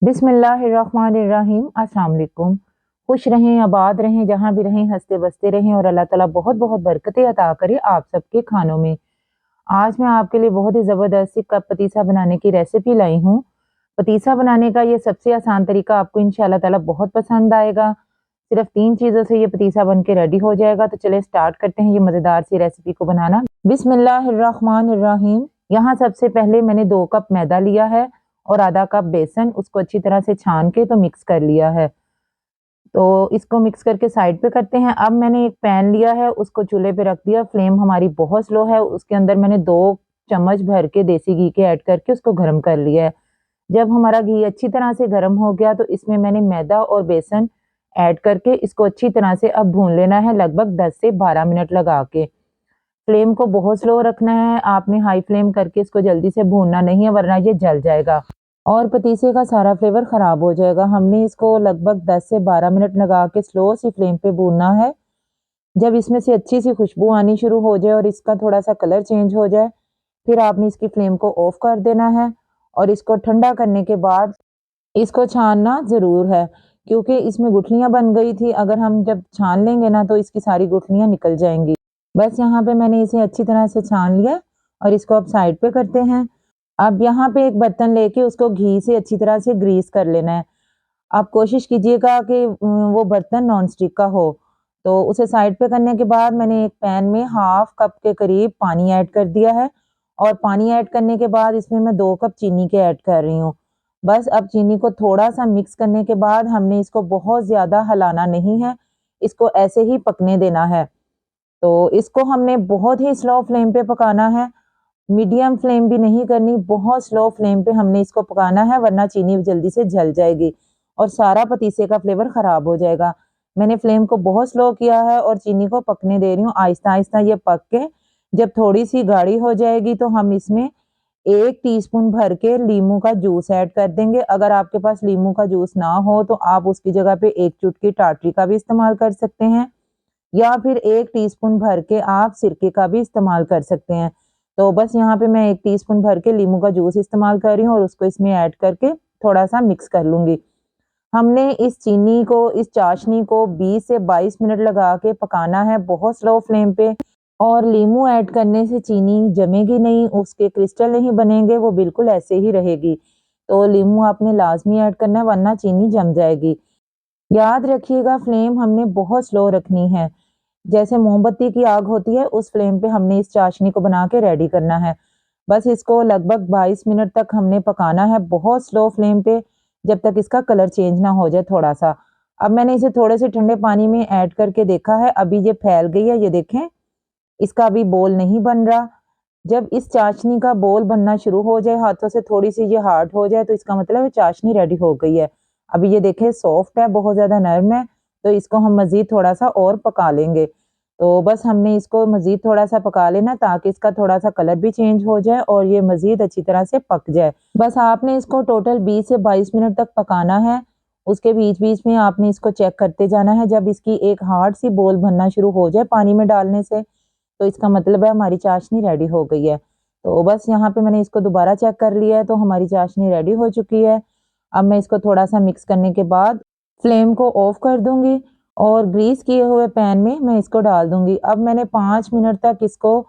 बिस्मिल्लाहिर्रहमानिर्रहीम। अस्सलाम वालेकुम। खुश रहें, आबाद रहें, जहाँ भी रहें हंसते बसते रहें और अल्लाह ताला बहुत बहुत बरकतें अता करे आप सबके खानों में। आज मैं आपके लिए बहुत ही ज़बरदस्त सी कप पतीसा बनाने की रेसिपी लाई हूँ। पतीसा बनाने का ये सबसे आसान तरीका आपको इंशाअल्लाह ताला बहुत पसंद आएगा। सिर्फ 3 चीज़ों से ये पतीसा बन के रेडी हो जाएगा। तो चलिए स्टार्ट करते हैं ये मज़ेदार सी रेसिपी को बनाना। बिस्मिल्लाहिर्रहमानिर्रहीम। यहाँ सबसे पहले मैंने 2 कप मैदा लिया है और आधा कप बेसन, उसको अच्छी तरह से छान के तो मिक्स कर लिया है। तो इसको मिक्स करके साइड पे करते हैं। अब मैंने एक पैन लिया है, उसको चूल्हे पे रख दिया। फ्लेम हमारी बहुत स्लो है। उसके अंदर मैंने 2 चम्मच भर के देसी घी के ऐड करके उसको गरम कर लिया है। जब हमारा घी अच्छी तरह से गरम हो गया तो इसमें मैंने मैदा और बेसन ऐड करके इसको अच्छी तरह से अब भून लेना है, लगभग 10 से 12 मिनट लगा के। फ्लेम को बहुत स्लो रखना है, आपने हाई फ्लेम करके इसको जल्दी से भूनना नहीं है, वरना ये जल जाएगा और पतीसे का सारा फ्लेवर ख़राब हो जाएगा। हमने इसको लगभग 10 से 12 मिनट लगा के स्लो सी फ्लेम पे भूनना है। जब इसमें से अच्छी सी खुशबू आनी शुरू हो जाए और इसका थोड़ा-सा कलर चेंज हो जाए, फिर आपने इसकी फ्लेम को ऑफ कर देना है और इसको ठंडा करने के बाद इसको छानना ज़रूर है, क्योंकि इसमें गुठलियाँ बन गई थी। अगर हम जब छान लेंगे ना तो इसकी सारी गुठलियाँ निकल जाएँगी। बस यहाँ पे मैंने इसे अच्छी तरह से छान लिया और इसको अब साइड पे करते हैं। अब यहाँ पे एक बर्तन लेके उसको घी से अच्छी तरह से ग्रीस कर लेना है। आप कोशिश कीजिएगा कि वो बर्तन नॉन स्टिक का हो। तो उसे साइड पे करने के बाद मैंने एक पैन में हाफ कप के करीब पानी ऐड कर दिया है और पानी ऐड करने के बाद इसमें मैं 2 कप चीनी के ऐड कर रही हूँ। बस अब चीनी को थोड़ा-सा मिक्स करने के बाद हमने इसको बहुत ज़्यादा हिलाना नहीं है, इसको ऐसे ही पकने देना है। तो इसको हमने बहुत ही स्लो फ्लेम पे पकाना है, मीडियम फ्लेम भी नहीं करनी, बहुत स्लो फ्लेम पे हमने इसको पकाना है, वरना चीनी जल्दी से जल जाएगी और सारा पतीसे का फ्लेवर ख़राब हो जाएगा। मैंने फ्लेम को बहुत स्लो किया है और चीनी को पकने दे रही हूँ। आहिस्ता-आहिस्ता ये पक के जब थोड़ी-सी गाढ़ी हो जाएगी तो हम इसमें 1 टीस्पून भर के लीमू का जूस ऐड कर देंगे। अगर आपके पास लीमू का जूस ना हो तो आप उसकी जगह पे 1 चुटकी टाटरी का भी इस्तेमाल कर सकते हैं या फिर 1 टीस्पून भर के आप सिरके का भी इस्तेमाल कर सकते हैं। तो बस यहाँ पे मैं 1 टीस्पून भर के लीमू का जूस इस्तेमाल कर रही हूँ और उसको इसमें ऐड करके थोड़ा-सा मिक्स कर लूँगी। हमने इस चीनी को, इस चाशनी को 20 से 22 मिनट लगा के पकाना है, बहुत स्लो फ्लेम पे। और लीमू ऐड करने से चीनी जमेगी नहीं, उसके क्रिस्टल नहीं बनेंगे, वो बिल्कुल ऐसे ही रहेगी। तो लीमू आपने लाज़मी ऐड करना है, वरना चीनी जम जाएगी। याद रखिएगा फ्लेम हमने बहुत स्लो रखनी है। जैसे मोमबत्ती की आग होती है, उस फ्लेम पे हमने इस चाशनी को बना के रेडी करना है। बस इसको लगभग 22 मिनट तक हमने पकाना है, बहुत स्लो फ्लेम पे, जब तक इसका कलर चेंज ना हो जाए थोड़ा-सा। अब मैंने इसे थोड़े से ठंडे पानी में ऐड करके देखा है, अभी ये फैल गई है, ये देखें, इसका अभी बोल नहीं बन रहा। जब इस चाशनी का बोल बनना शुरू हो जाए, हाथों से थोड़ी-सी ये हार्ड हो जाए, तो इसका मतलब है चाशनी रेडी हो गई है। अभी ये देखें सॉफ्ट है, बहुत ज़्यादा नरम है, तो इसको हम मज़ीद थोड़ा-सा और पका लेंगे। तो बस हमने इसको मज़ीद थोड़ा-सा पका लेना ताकि इसका थोड़ा-सा कलर भी चेंज हो जाए और ये मज़ीद अच्छी तरह से पक जाए। बस आपने इसको टोटल 20 से 22 मिनट तक पकाना है। उसके बीच-बीच में आपने इसको चेक करते जाना है। जब इसकी एक हार्ड सी बोल बनना शुरू हो जाए पानी में डालने से, तो इसका मतलब है हमारी चाशनी रेडी हो गई है। तो बस यहाँ पे मैंने इसको दोबारा चेक कर लिया है, तो हमारी चाशनी रेडी हो चुकी है। अब मैं इसको थोड़ा-सा मिक्स करने के बाद फ्लेम को ऑफ कर दूँगी और ग्रीस किए हुए पैन में मैं इसको डाल दूँगी। अब मैंने 5 मिनट तक इसको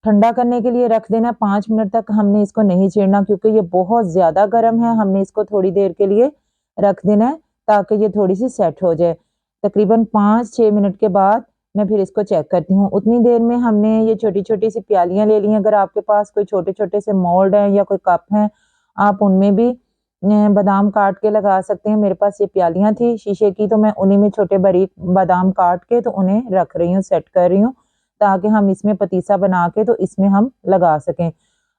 ठंडा करने के लिए रख देना। 5 मिनट तक हमने इसको नहीं छेड़ना, क्योंकि ये बहुत ज़्यादा गर्म है। हमने इसको थोड़ी देर के लिए रख देना है ताकि ये थोड़ी-सी सेट हो जाए। तकरीबन 5-6 मिनट के बाद मैं फिर इसको चेक करती हूँ। उतनी देर में हमने ये छोटी-छोटी सी प्यालियाँ ले ली हैं। अगर आपके पास कोई छोटे-छोटे से मोल्ड हैं या कोई कप हैं, आप उनमें भी बादाम काट के लगा सकते हैं। मेरे पास ये प्यालियाँ थी शीशे की, तो मैं उन्हीं में छोटे बारीक बादाम काट के तो उन्हें रख रही हूँ, सेट कर रही हूँ, ताकि हम इसमें पतीसा बना के तो इसमें हम लगा सकें।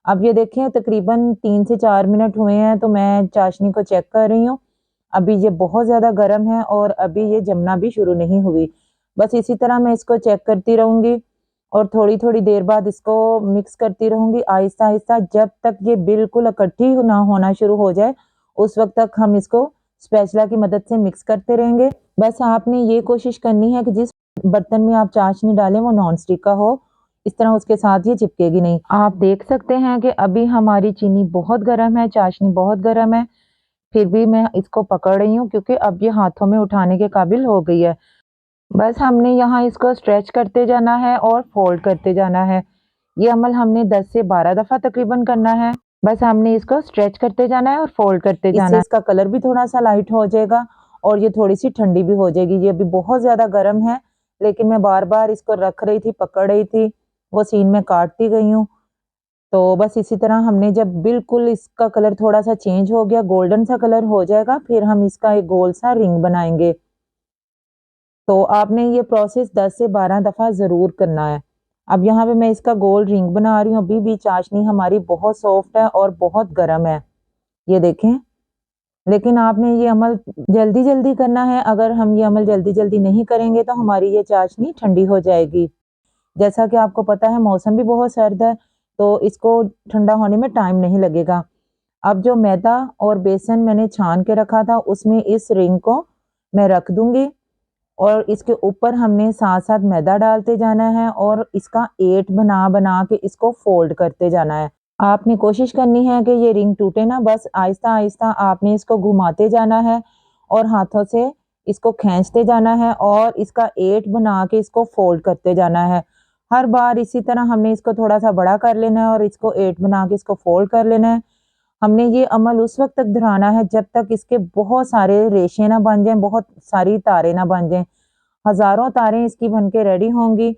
अब ये देखें तकरीबन 3 से 4 मिनट हुए हैं, तो मैं चाशनी को चेक कर रही हूँ। अभी ये बहुत ज़्यादा गर्म है और अभी ये जमना भी शुरू नहीं हुई। बस इसी तरह मैं इसको चेक करती रहूँगी और थोड़ी-थोड़ी देर बाद इसको मिक्स करती रहूँगी आहिस्ता-आहिस्ता, जब तक ये बिल्कुल इकट्ठी ना होना शुरू हो जाए, उस वक़्त तक हम इसको स्पैचुला की मदद से मिक्स करते रहेंगे। बस आपने ये कोशिश करनी है कि जिस बर्तन में आप चाशनी डालें वो नॉन स्टिक का हो, इस तरह उसके साथ ये चिपकेगी नहीं। आप देख सकते हैं कि अभी हमारी चीनी बहुत गर्म है, चाशनी बहुत गर्म है। फिर भी मैं इसको पकड़ रही हूँ क्योंकि अब ये हाथों में उठाने के काबिल हो गई है। बस हमने यहाँ इसको स्ट्रेच करते जाना है और फोल्ड करते जाना है। ये अमल हमने 10 से 12 दफ़ा तकरीबन करना है। बस हमने इसको स्ट्रेच करते जाना है और फोल्ड करते जाना है। इससे इसका कलर भी थोड़ा-सा लाइट हो जाएगा और ये थोड़ी-सी ठंडी भी हो जाएगी। ये अभी बहुत ज़्यादा गर्म है, लेकिन मैं बार-बार इसको रख रही थी, पकड़ रही थी, वो सीन में काटती गई हूँ। तो बस इसी तरह हमने जब बिल्कुल इसका कलर थोड़ा-सा चेंज हो गया, गोल्डन सा कलर हो जाएगा, फिर हम इसका एक गोल सा रिंग बनाएँगे। तो आपने ये प्रोसेस 10 से 12 दफ़ा ज़रूर करना है। अब यहाँ पे मैं इसका गोल रिंग बना रही हूँ। अभी भी चाशनी हमारी बहुत सॉफ्ट है और बहुत गर्म है। ये देखें, लेकिन आपने ये अमल जल्दी-जल्दी करना है। अगर हम ये अमल जल्दी-जल्दी नहीं करेंगे तो हमारी ये चाशनी ठंडी हो जाएगी। जैसा कि आपको पता है मौसम भी बहुत सर्द है, तो इसको ठंडा होने में टाइम नहीं लगेगा। अब जो मैदा और बेसन मैंने छान के रखा था, उसमें इस रिंग को मैं रख दूँगी और इसके ऊपर हमने साथ-साथ मैदा डालते जाना है और इसका 8 बना-बना के इसको फ़ोल्ड करते जाना है। आपने कोशिश करनी है कि ये रिंग टूटे ना, बस आहिस्ता-आहिस्ता आपने इसको घुमाते जाना है और हाथों से इसको खींचते जाना है और इसका 8 बना के इसको फ़ोल्ड करते जाना है। हर बार इसी तरह हमने इसको थोड़ा-सा बड़ा कर लेना है और इसको 8 बना के इसको फ़ोल्ड कर लेना है। हमने ये अमल उस वक़्त तक दोहराना है जब तक इसके बहुत सारे रेशे ना बन जाएँ, बहुत सारी तारें ना बन जाएँ। हज़ारों तारें इसकी बन के रेडी होंगी।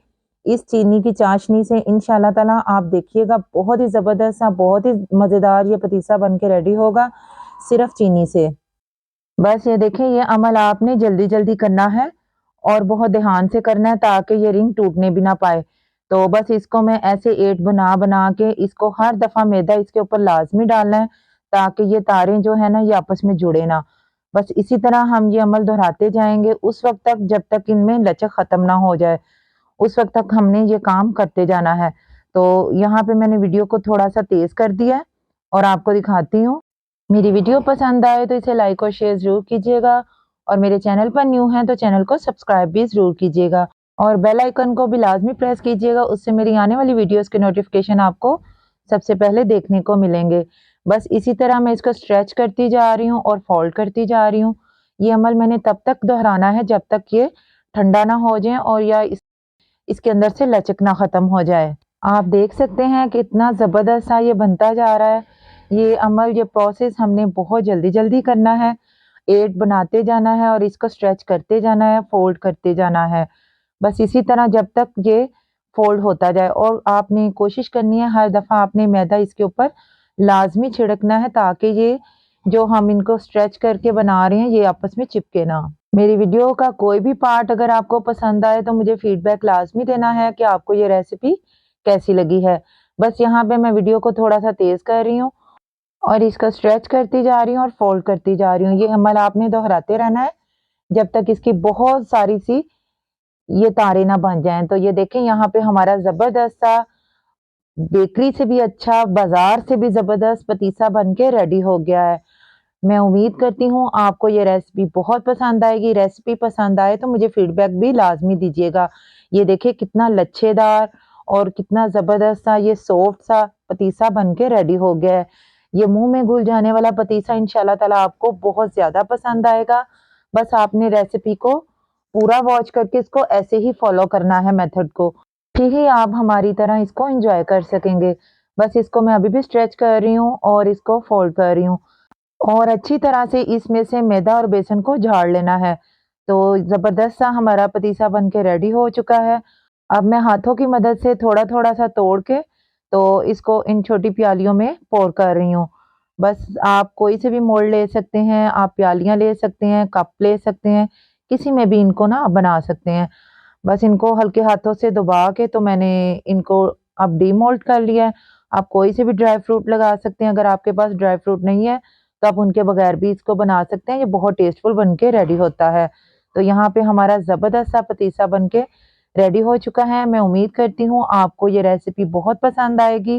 इस चीनी की चाशनी से इंशाअल्लाह ताला आप देखिएगा बहुत ही ज़बरदस्त सा, बहुत ही मज़ेदार ये पतीसा बन के रेडी होगा, सिर्फ़ चीनी से। बस ये देखें, ये अमल आपने जल्दी-जल्दी करना है और बहुत ध्यान से करना है ताकि ये रिंग टूटने भी ना पाए। तो बस इसको मैं ऐसे 8 बना-बना के इसको हर दफ़ा मैदा इसके ऊपर लाज़मी डालना है ताकि ये तारें जो है ना ये आपस में जुड़े ना। बस इसी तरह हम ये अमल दोहराते जाएँगे उस वक़्त तक जब तक इनमें लचक ख़त्म ना हो जाए। उस वक़्त तक हमने ये काम करते जाना है। तो यहाँ पे मैंने वीडियो को थोड़ा-सा तेज़ कर दिया है और आपको दिखाती हूँ। मेरी वीडियो पसंद आए तो इसे लाइक और शेयर ज़रूर कीजिएगा और मेरे चैनल पर न्यू हैं तो चैनल को सब्सक्राइब भी ज़रूर कीजिएगा और बेल आइकन को भी लाज़मी प्रेस कीजिएगा, उससे मेरी आने वाली वीडियोज़ के नोटिफ़िकेशन आपको सबसे पहले देखने को मिलेंगे। बस इसी तरह मैं इसको स्ट्रेच करती जा रही हूँ और फ़ोल्ड करती जा रही हूँ। ये अमल मैंने तब तक दोहराना है जब तक ये ठंडा ना हो जाए और या इसके अंदर से लचक ना ख़त्म हो जाए। आप देख सकते हैं कितना ज़बरदस्त सा ये बनता जा रहा है। ये अमल, ये प्रोसेस हमने बहुत जल्दी-जल्दी करना है। 8 बनाते जाना है और इसको स्ट्रेच करते जाना है, फ़ोल्ड करते जाना है। बस इसी तरह जब तक ये फ़ोल्ड होता जाए और आपने कोशिश करनी है हर दफ़ा आपने मैदा इसके ऊपर लाज़मी छिड़कना है ताकि ये जो हम इनको स्ट्रेच करके बना रहे हैं ये आपस में चिपके ना। मेरी वीडियो का कोई भी पार्ट अगर आपको पसंद आए तो मुझे फीडबैक लाज़मी देना है कि आपको ये रेसिपी कैसी लगी है। बस यहाँ पे मैं वीडियो को थोड़ा-सा तेज़ कर रही हूँ और इसका स्ट्रेच करती जा रही हूँ और फ़ोल्ड करती जा रही हूँ। ये अमल आपने दोहराते रहना है जब तक इसकी बहुत सारी सी ये तारें ना बन जाएँ। तो ये देखें यहाँ पे हमारा ज़बरदस्त सा बेकरी से भी अच्छा, बाज़ार से भी ज़बरदस्त पतीसा बन के रेडी हो गया है। मैं उम्मीद करती हूँ आपको ये रेसिपी बहुत पसंद आएगी। रेसिपी पसंद आए तो मुझे फीडबैक भी लाज़मी दीजिएगा। ये देखिए कितना लच्छेदार और कितना ज़बरदस्त सा ये सॉफ्ट सा पतीसा बन के रेडी हो गया है। ये मुँह में घुल जाने वाला पतीसा इंशाअल्लाह ताला आपको बहुत ज़्यादा पसंद आएगा। बस आपने रेसिपी को पूरा वॉच करके इसको ऐसे ही फ़ॉलो करना है मेथड को। फिर ही आप हमारी तरह इसको एन्जॉय कर सकेंगे। बस इसको मैं अभी भी स्ट्रेच कर रही हूँ और इसको फ़ोल्ड कर रही हूँ। और अच्छी तरह से इसमें से मैदा और बेसन को झाड़ लेना है। तो ज़बरदस्त सा हमारा पतीसा बन के रेडी हो चुका है। अब मैं हाथों की मदद से थोड़ा-थोड़ा सा तोड़ के तो इसको इन छोटी प्यालियों में पोर कर रही हूँ। बस आप कोई से भी मोल्ड ले सकते हैं, आप प्यालियाँ ले सकते हैं, कप ले सकते हैं, किसी में भी इनको ना आप बना सकते हैं। बस इनको हल्के हाथों से दबा के तो मैंने इनको अब डीमोल्ड कर लिया है। आप कोई से भी ड्राई फ्रूट लगा सकते हैं, अगर आपके पास ड्राई फ्रूट नहीं है तो आप उनके बगैर भी इसको बना सकते हैं। ये बहुत टेस्टफुल बन के रेडी होता है। तो यहाँ पे हमारा ज़बरदस्त सा पतीसा बन के रेडी हो चुका है। मैं उम्मीद करती हूँ आपको ये रेसिपी बहुत पसंद आएगी।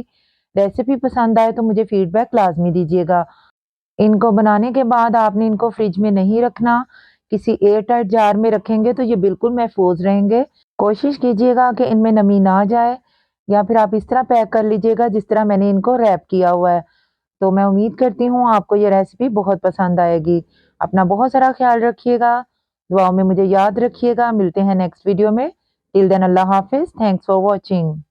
रेसिपी पसंद आए तो मुझे फीडबैक लाज़मी दीजिएगा। इनको बनाने के बाद आपने इनको फ्रिज में नहीं रखना, किसी एयर टाइट जार में रखेंगे तो ये बिल्कुल महफूज़ रहेंगे। कोशिश कीजिएगा कि इनमें नमी ना जाए या फिर आप इस तरह पैक कर लीजिएगा जिस तरह मैंने इनको रैप किया हुआ है। तो मैं उम्मीद करती हूँ आपको ये रेसिपी बहुत पसंद आएगी। अपना बहुत सारा ख्याल रखिएगा, दुआओं में मुझे याद रखिएगा। मिलते हैं नेक्स्ट वीडियो में। टिल देन अल्लाह हाफिज़। Thanks for watching.